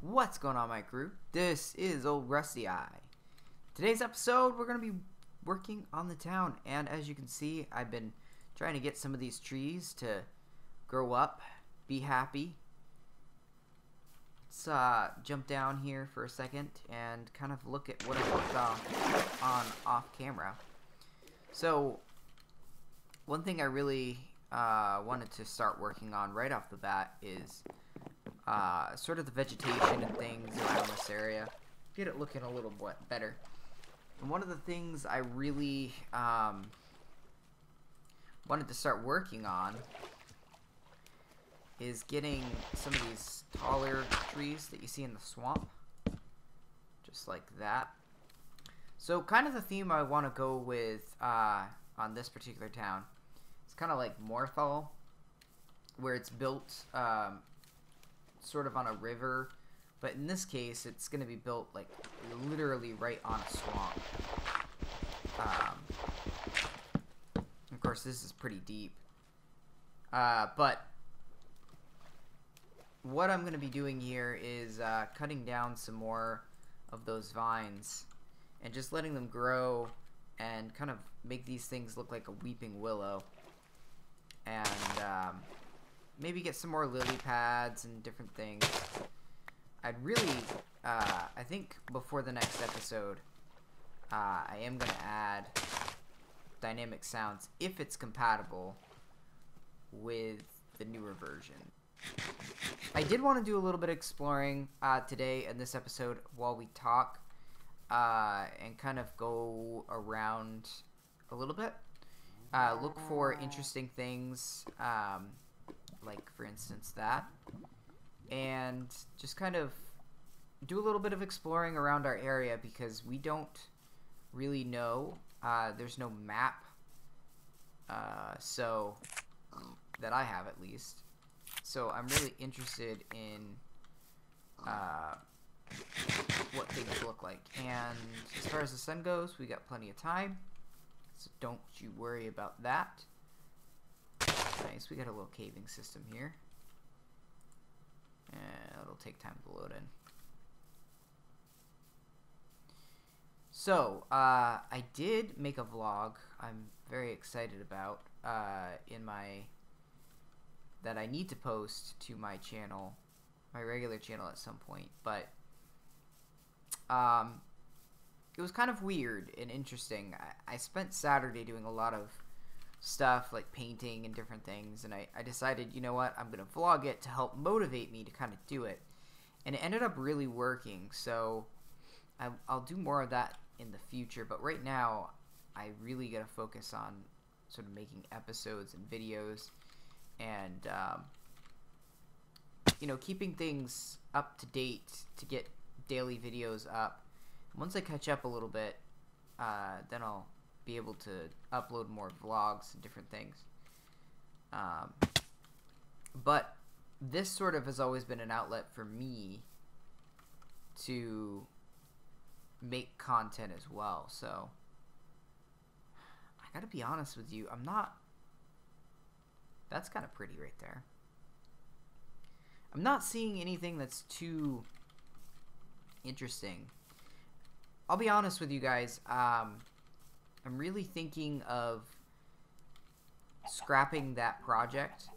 What's going on, my crew? This is Old Rusty Eye. Today's episode, we're going to be working on the town, and as you can see, I've been trying to get some of these trees to grow up, be happy. Let's jump down here for a second and kind of look at what I worked on off camera. So, one thing I really wanted to start working on right off the bat is sort of the vegetation and things around this area. Get it looking a little bit better. And one of the things I really wanted to start working on is getting some of these taller trees that you see in the swamp. Just like that. So kind of the theme I want to go with on this particular town. It's kind of like Morthal, where it's built sort of on a river, but in this case it's going to be built like literally right on a swamp. Of course this is pretty deep, but what I'm going to be doing here is cutting down some more of those vines and just letting them grow and kind of make these things look like a weeping willow, and maybe get some more lily pads and different things. I'd really, I think before the next episode, I am going to add dynamic sounds if it's compatible with the newer version. I did want to do a little bit of exploring today in this episode while we talk, and kind of go around a little bit. Look for interesting things, like for instance that, and just kind of do a little bit of exploring around our area because we don't really know. There's no map, so that I have at least. So I'm really interested in what things look like. And as far as the sun goes, we got plenty of time, so don't you worry about that. Nice, we got a little caving system here. It'll take time to load in. So, I did make a vlog I'm very excited about that I need to post to my channel, my regular channel at some point, but it was kind of weird and interesting. I spent Saturday doing a lot of stuff like painting and different things, and I decided, you know what, I'm gonna vlog it to help motivate me to kind of do it, and it ended up really working. So I'll do more of that in the future, but right now I really gotta focus on sort of making episodes and videos, and you know, keeping things up to date to get daily videos up. Once I catch up a little bit, then I'll be able to upload more vlogs and different things. But this sort of has always been an outlet for me to make content as well. So I gotta be honest with you, I'm not... That's kind of pretty right there. I'm not seeing anything that's too interesting. I'll be honest with you guys, I'm really thinking of scrapping that project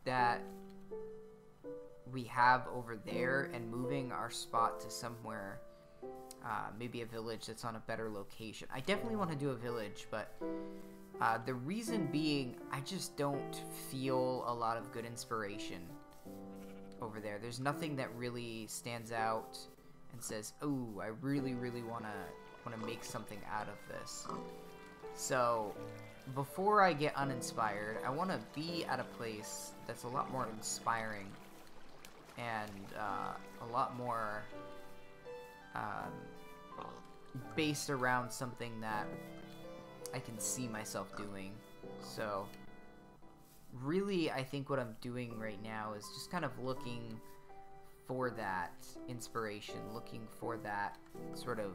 that we have over there and moving our spot to somewhere, maybe a village that's on a better location. I definitely want to do a village, but the reason being, I just don't feel a lot of good inspiration over there. There's nothing that really stands out and says, "Oh, I really, really want to make something out of this." So before I get uninspired, I want to be at a place that's a lot more inspiring and a lot more based around something that I can see myself doing. So really, I think what I'm doing right now is just kind of looking for that inspiration, looking for that sort of,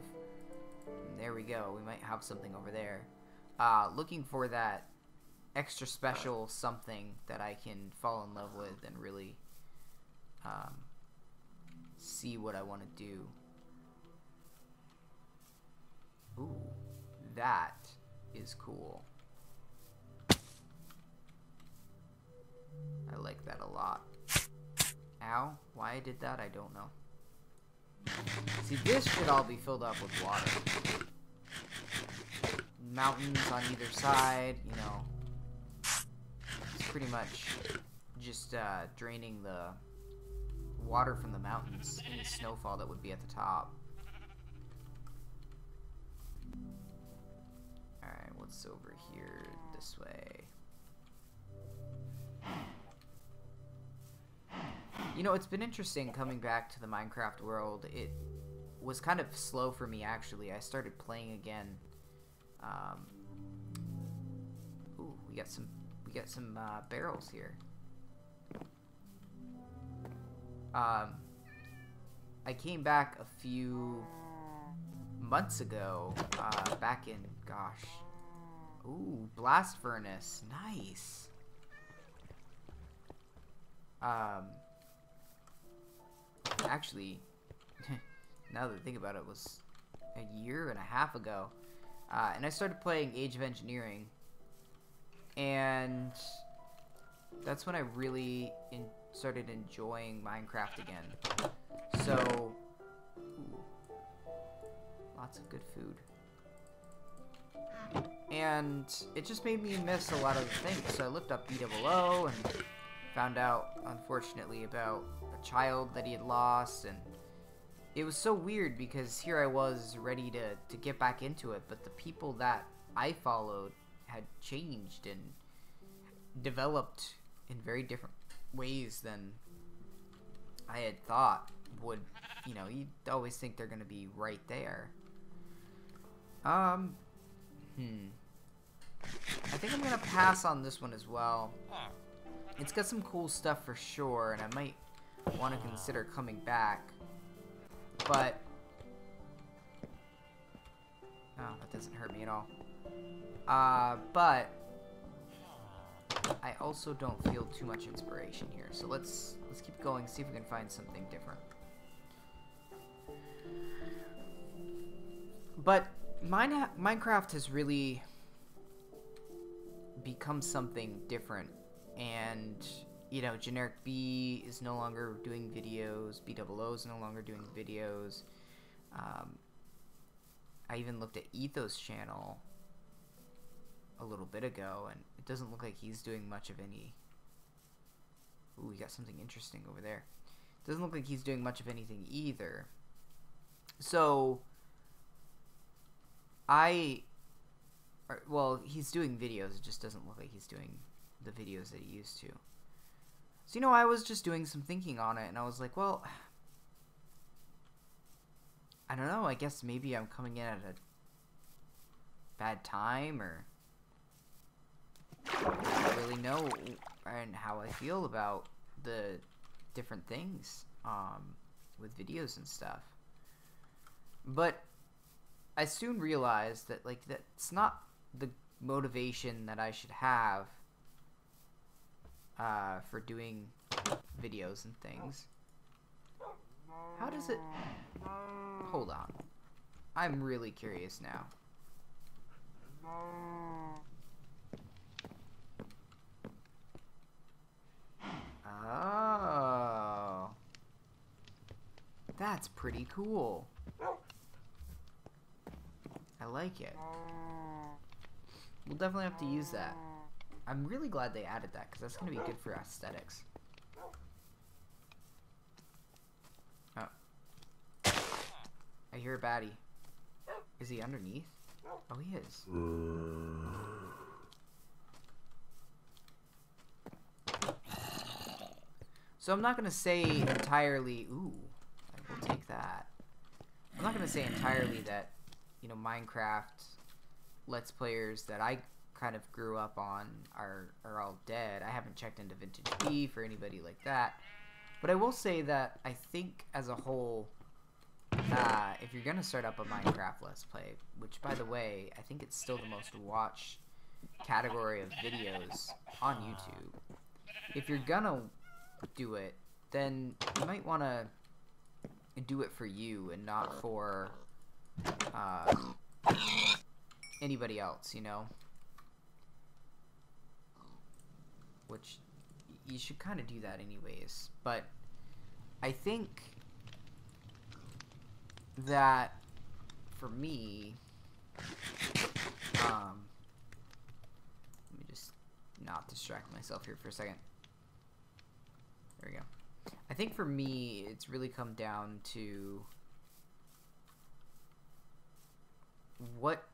there we go, we might have something over there, looking for that extra special something that I can fall in love with and really see what I want to do. Ooh, that is cool. I like that a lot. Ow, why I did that, I don't know. See, this should all be filled up with water. Mountains on either side, you know. It's pretty much just draining the water from the mountains, any snowfall that would be at the top. Alright, what's over here this way? You know, it's been interesting coming back to the Minecraft world. It was kind of slow for me, actually. I started playing again. Ooh, we got some barrels here. I came back a few months ago, back in, gosh. Ooh, blast furnace. Nice. Actually, now that I think about it, it was a year and a half ago. And I started playing Age of Engineering. And that's when I really started enjoying Minecraft again. So, ooh, lots of good food. And it just made me miss a lot of the things. So I looked up BOO and found out, unfortunately, about a child that he had lost. And it was so weird because here I was ready to get back into it. But the people that I followed had changed and developed in very different ways than I had thought would, you know, you'd always think they're going to be right there. I think I'm going to pass on this one as well. It's got some cool stuff for sure, and I might want to consider coming back. But, oh, that doesn't hurt me at all. But I also don't feel too much inspiration here. So let's keep going, see if we can find something different. But Minecraft has really become something different. And, you know, Generic B is no longer doing videos. BOO is no longer doing videos. I even looked at Etho's channel a little bit ago, and it doesn't look like he's doing much of any. Ooh, we got something interesting over there. Doesn't look like he's doing much of anything either. So well, he's doing videos, it just doesn't look like he's doing the videos that he used to. So, you know, I was just doing some thinking on it, and I was like, well, I don't know, I guess maybe I'm coming in at a bad time, or I don't really know and how I feel about the different things with videos and stuff. But I soon realized that, like, that's not the motivation that I should have for doing videos and things. How does it... Hold on. I'm really curious now. Oh. That's pretty cool. I like it. We'll definitely have to use that. I'm really glad they added that, because that's going to be good for aesthetics. Oh. I hear a baddie. Is he underneath? Oh, he is. So I'm not going to say entirely... Ooh, I will take that. I'm not going to say entirely that, you know, Minecraft Let's Players that I kind of grew up on are all dead. I haven't checked into Vintage B for anybody like that. But I will say that I think as a whole, if you're going to start up a Minecraft Let's Play, which, by the way, I think it's still the most watched category of videos on YouTube. If you're going to do it, then you might want to do it for you and not for anybody else, you know? Which you should kind of do that anyways. But I think that for me, let me just not distract myself here for a second. There we go. I think for me, it's really come down to what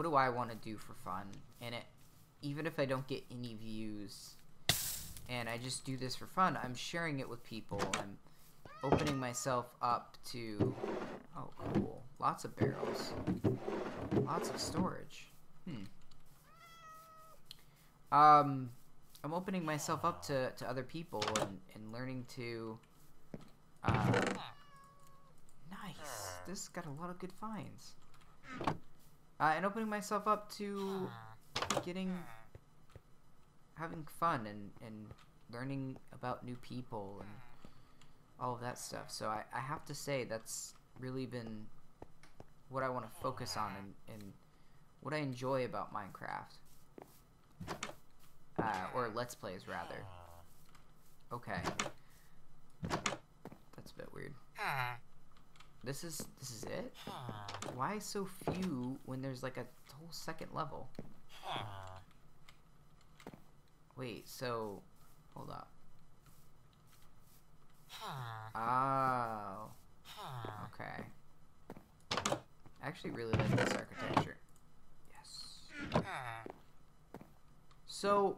do I want to do for fun, and even if I don't get any views, and I just do this for fun, I'm sharing it with people. I'm opening myself up to, oh cool, lots of barrels, lots of storage. I'm opening myself up to other people and learning to, nice, this got a lot of good finds. And opening myself up to having fun and learning about new people and all of that stuff. So I have to say that's really been what I want to focus on and what I enjoy about Minecraft. Or Let's Plays, rather. Okay. That's a bit weird. This is it? Why so few when there's like a whole second level? Wait, so hold up. Oh. Okay. I actually really like this architecture. Yes. So,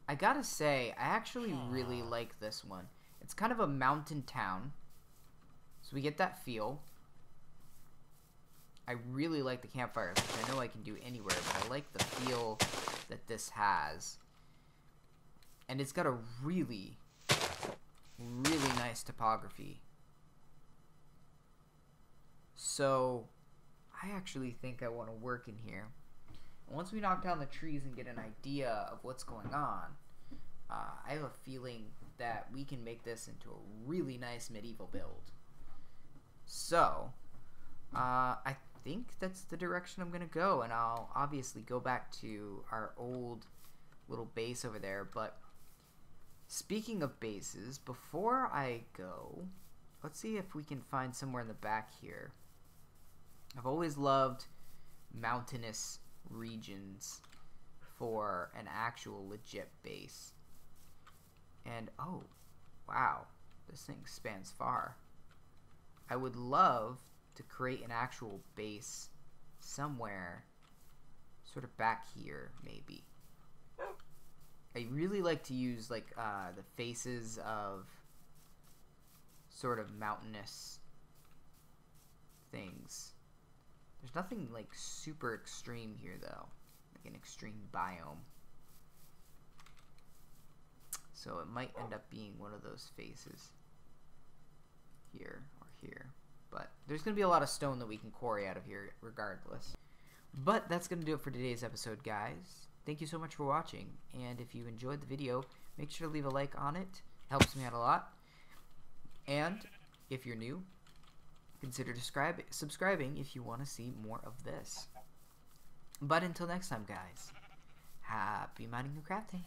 I gotta say, I actually really like this one. It's kind of a mountain town. So we get that feel. I really like the campfires, which I know I can do anywhere, but I like the feel that this has. And it's got a really, really nice topography. So, I actually think I want to work in here. Once we knock down the trees and get an idea of what's going on, I have a feeling that we can make this into a really nice medieval build. So, I think that's the direction I'm going to go, and I'll obviously go back to our old little base over there. But speaking of bases, before I go, let's see if we can find somewhere in the back here. I've always loved mountainous regions for an actual legit base. And oh, wow, this thing spans far. I would love to create an actual base somewhere sort of back here, maybe. I really like to use like the faces of sort of mountainous things. There's nothing like super extreme here though, like an extreme biome. So it might end up being one of those faces here or here. But there's going to be a lot of stone that we can quarry out of here regardless. But that's going to do it for today's episode, guys. Thank you so much for watching. And if you enjoyed the video, make sure to leave a like on it. It helps me out a lot. And if you're new, consider subscribing if you want to see more of this. But until next time, guys, happy mining and crafting.